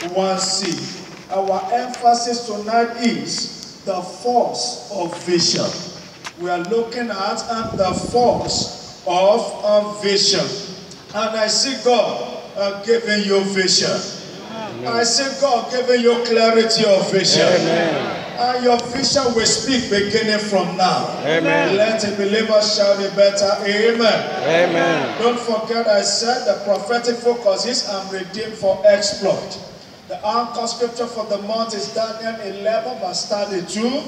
1C. Our emphasis tonight is the force of vision. We are looking at the force of vision. And I see God giving you vision. Amen. I see God giving you clarity of vision. Amen. And your vision will speak beginning from now. Amen. Let a believer shout it better. Amen. Amen. Don't forget I said the prophetic focus is I'm redeemed for exploit. The anchor scripture for the month is Daniel 11 verse 32.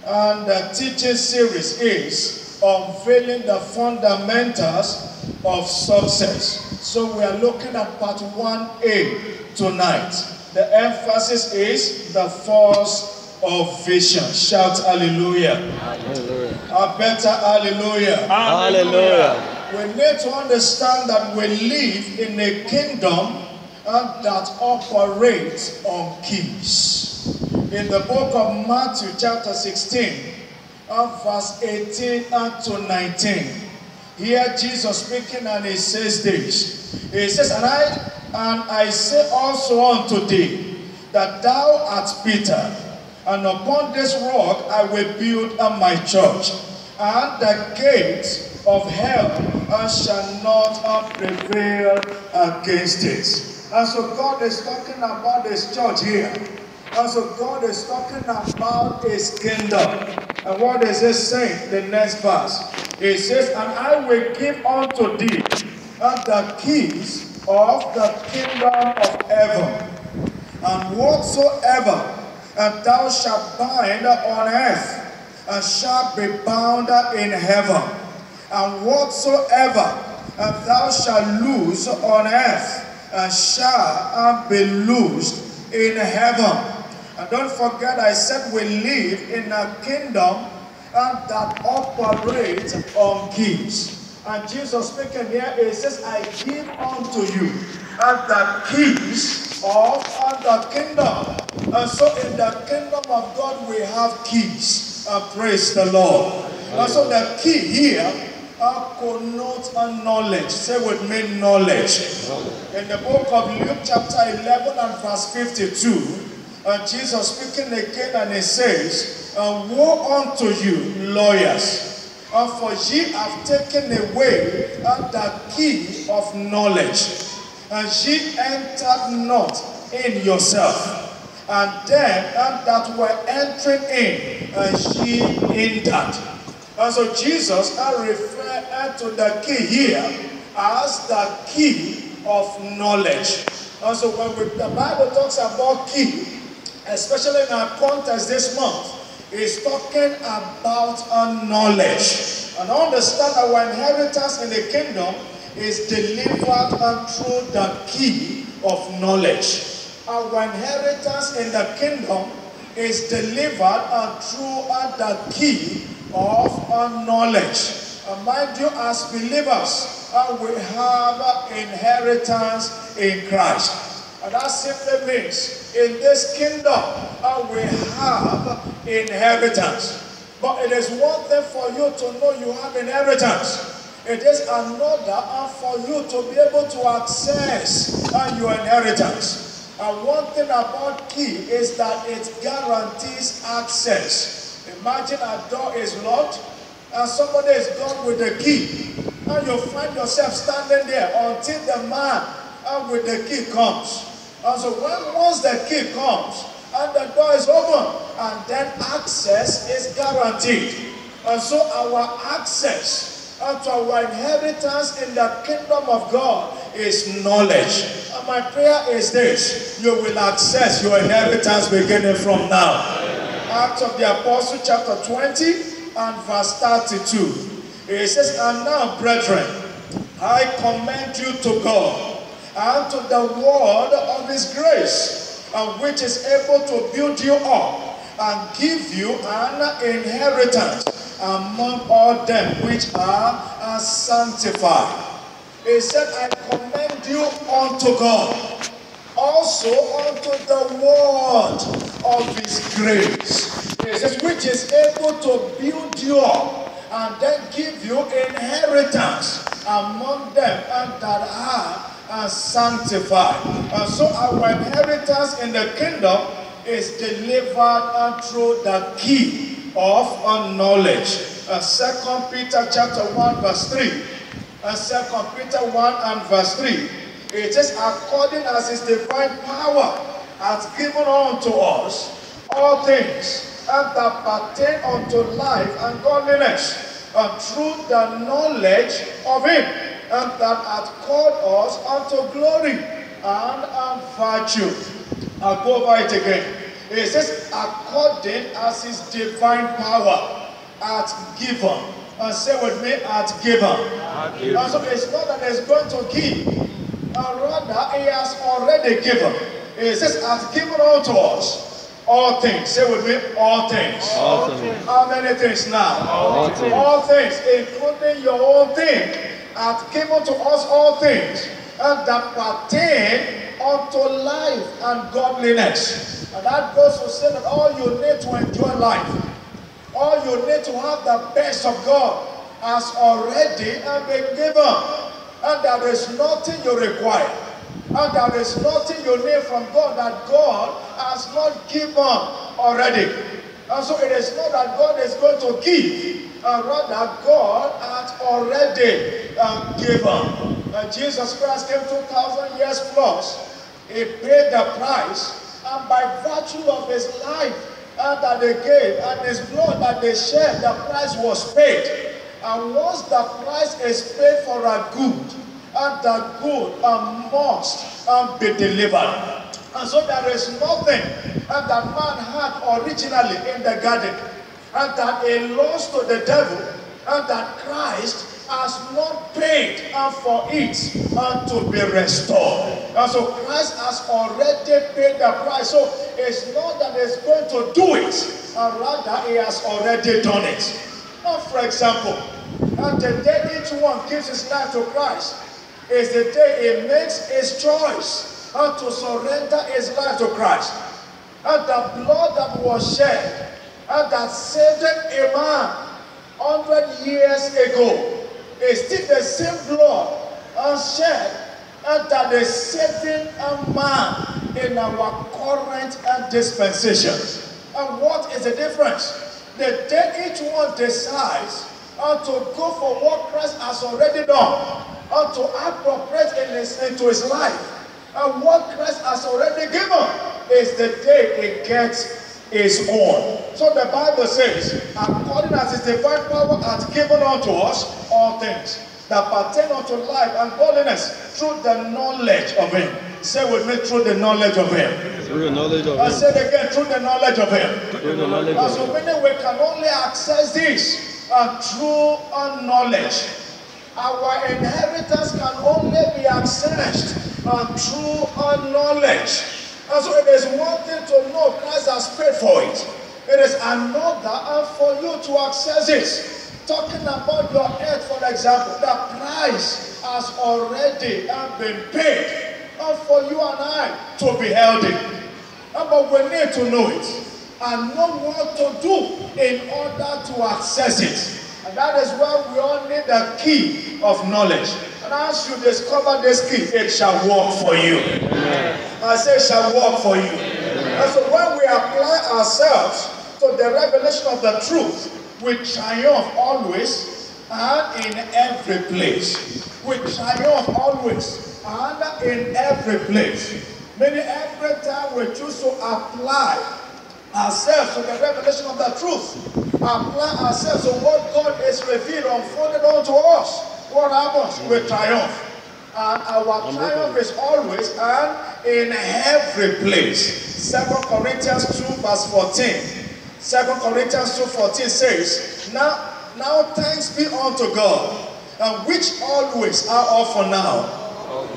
And the teaching series is unveiling the fundamentals of success. So we are looking at part 1A tonight. The emphasis is the force of vision. Shout hallelujah. Hallelujah. A better hallelujah. Hallelujah. We need to understand that we live in a kingdom that operates on keys. In the book of Matthew chapter 16, verse 18 to 19, here Jesus speaking and he says this. He says, and I say also unto thee, that thou art Peter, and upon this rock I will build my church, and the gates of hell shall not prevail against it. And so God is talking about his church here. And so God is talking about his kingdom. And what is it saying? The next verse. It says, and I will give unto thee the keys of the kingdom of heaven. And whatsoever thou shalt bind on earth shall be bound in heaven. And whatsoever thou shalt loose on earth shall be loosed in heaven. And don't forget I said we live in a kingdom that operates on keys. And Jesus speaking here, he says, I give unto you the keys of the kingdom. And so in the kingdom of God we have keys. Praise the Lord. And so the key here connotes knowledge. Say with me, knowledge. In the book of Luke chapter 11 and verse 52, Jesus speaking again and he says, woe unto you, lawyers, for ye have taken away the key of knowledge, and ye entered not in yourself, and them that were entering in, ye hindered. And so Jesus referred to the key here as the key of knowledge. And so when the Bible talks about key, especially in our context this month, is talking about knowledge. And understand our inheritance in the kingdom is delivered through the key of knowledge. Our inheritance in the kingdom is delivered through the key of knowledge. Mind you, as believers, we have inheritance in Christ. And that simply means in this kingdom we have inheritance. But it is one thing for you to know you have inheritance. It is another for you to be able to access your inheritance. And one thing about key is that it guarantees access. Imagine a door is locked and somebody is gone with the key. And you find yourself standing there until the man with the key comes. And so once the key comes and the door is open, and then access is guaranteed. And so our access to our inheritance in the kingdom of God is knowledge. And my prayer is this: you will access your inheritance beginning from now. Acts of the Apostle chapter 20 and verse 32. It says, and now, brethren, I commend you to God and to the word of his grace, which is able to build you up and give you an inheritance among all them which are sanctified. He said, I commend you unto God, also unto the word of his grace. He says, which is able to build you up and then give you inheritance among them that are and sanctified. And so our inheritance in the kingdom is delivered through the key of knowledge. 2 Peter chapter 1 verse 3. 2 Peter 1 and verse 3. It says, according as his divine power hath given unto us all things that pertain unto life and godliness, and through the knowledge of him, and that hath called us unto glory and virtue. I'll go over it again. It says, according as his divine power hath given. And say with me, hath given. And so it's not that he's going to give. Rather, he has already given. It says, hath given unto us all things. Say with me, all things. All things. How many things now? All things. All things, including your own thing. Hath given to us all things, and that pertain unto life and godliness. And that goes to say that all you need to enjoy life, all you need to have the best of God has already been given. And there is nothing you require. And there is nothing you need from God that God has not given already. And so it is not that God is going to give, rather God has already given. Jesus Christ came 2,000 years plus. He paid the price, and by virtue of his life that they gave and his blood that they shed, the price was paid. And once the price is paid for a good, and the good must be delivered. And so there is nothing that man had originally in the garden, and that he lost to the devil, and that Christ has not paid for it to be restored. And so Christ has already paid the price. So it's not that he's going to do it, rather he has already done it. Now, for example, the day each one gives his life to Christ is the day he makes his choice to surrender his life to Christ. And the blood that was shed and that saved a man 100 years ago is still the same blood shed and that is saving a man in our current dispensation. And what is the difference? The day each one decides to go for what Christ has already done, to appropriate into his life, and what Christ has already given is the day he gets his own. So the Bible says, according as his divine power hath given unto us all things that pertain unto life and godliness through the knowledge of him. Say with me, through the knowledge of him. Through the knowledge of him. I said again, through the knowledge of him. Through the knowledge of so him. many we can only access this through knowledge. Our inheritance can only be accessed through knowledge. And so it is one thing to know Christ has paid for it. It is another for you to access it. Talking about your health, for example, the price has already been paid for you and I to be healthy. But we need to know it and know what to do in order to access it. And that is why we all need the key of knowledge. And as you discover this key, it shall work for you. Amen. I say it shall work for you. Amen. And so when we apply ourselves to the revelation of the truth, we triumph always and in every place. We triumph always and in every place. Meaning every time we choose to apply ourselves to the revelation of the truth, apply ourselves to what God is revealed, unfolded unto us, what happens? We triumph. And our triumph is always and in every place. 2 Corinthians 2 verse 14. 2 Corinthians 2:14 says, Now thanks be unto God, which always are all for now,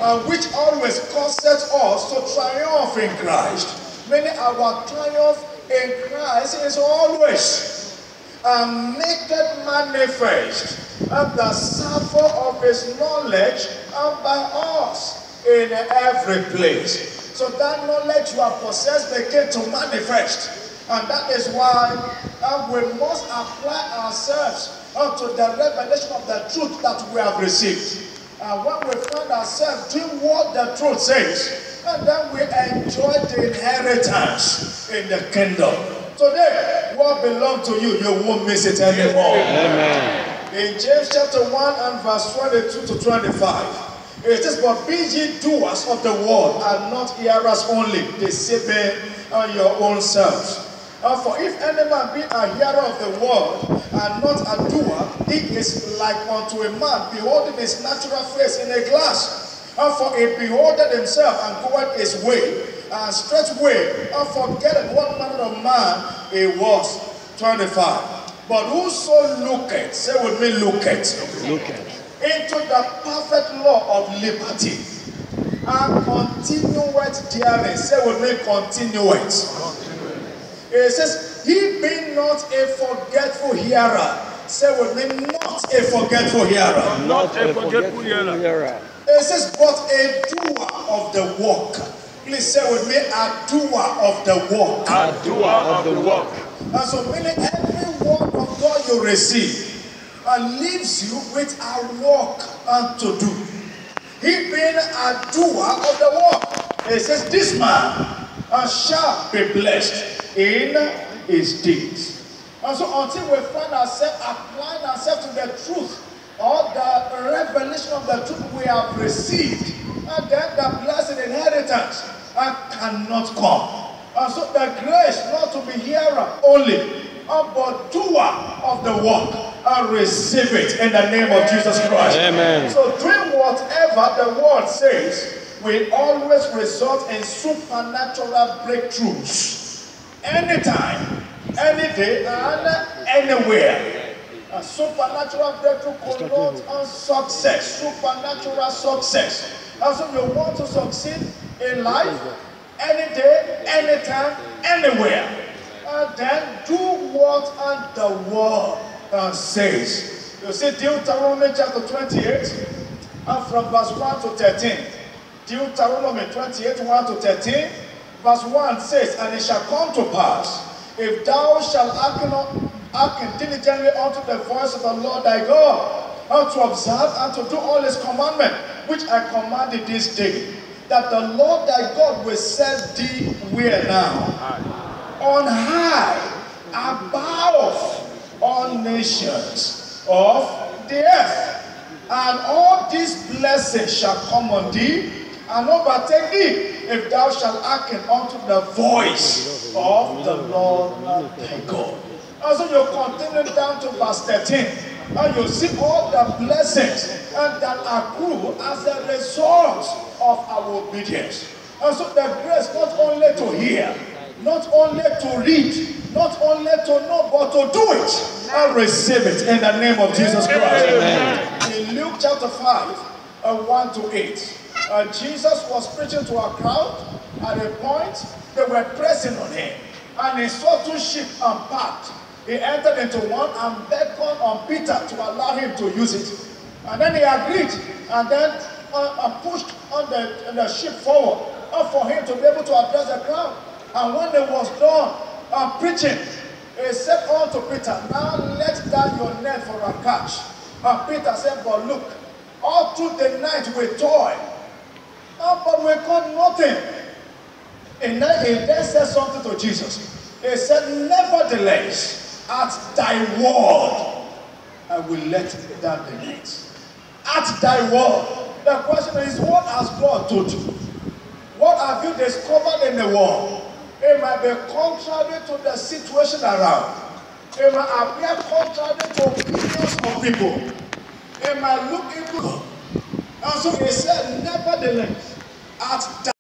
and which always causes us to triumph in Christ. Meaning our triumph in Christ is always make it manifest the savor of his knowledge by us in every place. So that knowledge you have possessed begin to manifest. And that is why we must apply ourselves to the revelation of the truth that we have received. And when we find ourselves doing what the truth says, and then we enjoy the inheritance in the kingdom. Today, what belongs to you, you won't miss it anymore. Amen. In James chapter 1 and verse 22 to 25, it says, but be ye doers of the word, and not hearers only, deceiving your own selves. For if any man be a hearer of the word, and not a doer, he is like unto a man beholding his natural face in a glass. For he beholdeth himself, and goeth his way, and straightway forgetteth what manner of man he was. 25. But whoso looketh, say with me, looketh, into the perfect law of liberty, and continueth therein, say with me, continueth. It says, he be not a forgetful hearer. Say with me, not a forgetful hearer. Not a forgetful hearer. It says, but a doer of the work. Please say with me, a doer of the work. A doer of the work. And so meaning every word of God you receive leaves you with a work to do. He being a doer of the work. It says, this man shall be blessed in his deeds. And so until we find ourselves applying ourselves to the truth or the revelation of the truth we have received, and then the blessed inheritance cannot come. And so the grace not to be hearer only, but doer of the work, and receive it in the name of Jesus Christ. Amen. So doing whatever the word says will always result in supernatural breakthroughs. Anytime, any day, and anywhere. A supernatural breakthrough connotes on success, supernatural success. And so you want to succeed in life, any day, anytime, anywhere. And then do what the word says. You see Deuteronomy chapter 28, and from verse 1 to 13. Deuteronomy 28, 1 to 13. Verse 1 says, and it shall come to pass, if thou shalt hearken diligently unto the voice of the Lord thy God, and to observe and to do all his commandments, which I commanded this day, that the Lord thy God will set thee where now? On high, above all nations of the earth. And all these blessings shall come on thee, and overtake thee, if thou shalt hearken unto the voice of the Lord thy God. And so you continue down to verse 13, and you see all the blessings that accrue as a result of our obedience. And so the grace not only to hear, not only to read, not only to know, but to do it and receive it in the name of Jesus Christ. Amen. In Luke chapter 5, 1 to 8. Jesus was preaching to a crowd. At a point, they were pressing on him, and he saw two sheep unpacked. He entered into one and beckoned on Peter to allow him to use it. And then he agreed, and then pushed on the sheep forward for him to be able to address the crowd. And when he was done preaching, he said unto Peter, now let down your net for a catch. And Peter said, but look, all through the night we toiled, but we caught nothing. And then he then said something to Jesus. He said, nevertheless, at thy word, I will let down the net. At thy word. The question is, what has God told you? What have you discovered in the world? It might be contrary to the situation around. It might appear contrary to opinions of people. It might look evil. And so he said, nevertheless, at